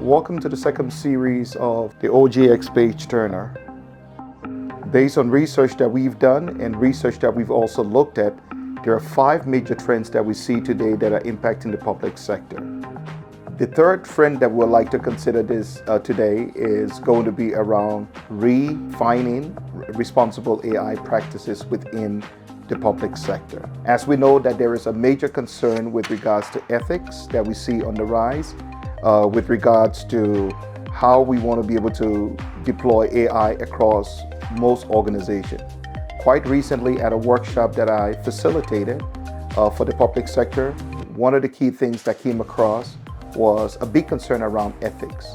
Welcome to the second series of the OGx Page Turner. Based on research that we've done and research that we've also looked at, there are 5 major trends that we see today that are impacting the public sector. The third trend that we'd like to consider today is going to be around refining responsible AI practices within the public sector. As we know that there is a major concern with regards to ethics that we see on the rise, with regards to how we want to be able to deploy AI across most organizations. Quite recently at a workshop that I facilitated for the public sector, one of the key things that came across was a big concern around ethics.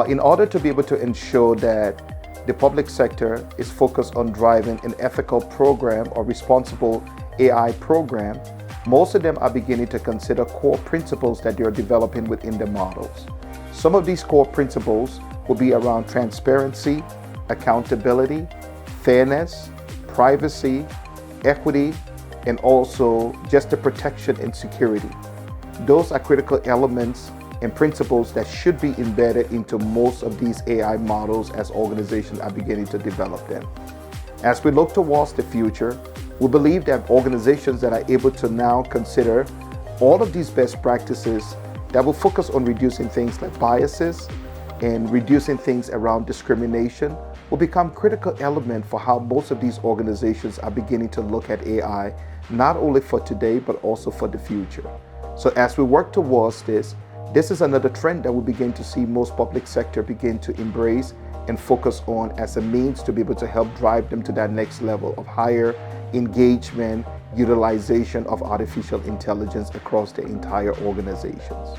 In order to be able to ensure that the public sector is focused on driving an ethical program or responsible AI program, most of them are beginning to consider core principles that they're developing within the models. Some of these core principles will be around transparency, accountability, fairness, privacy, equity, and also just the protection and security. Those are critical elements and principles that should be embedded into most of these AI models as organizations are beginning to develop them. As we look towards the future, we believe that organizations that are able to now consider all of these best practices that will focus on reducing things like biases and reducing things around discrimination will become critical element for how most of these organizations are beginning to look at AI, not only for today, but also for the future. So as we work towards this is another trend that we begin to see most public sector begin to embrace and focus on as a means to be able to help drive them to that next level of higher engagement, utilization of artificial intelligence across the entire organizations.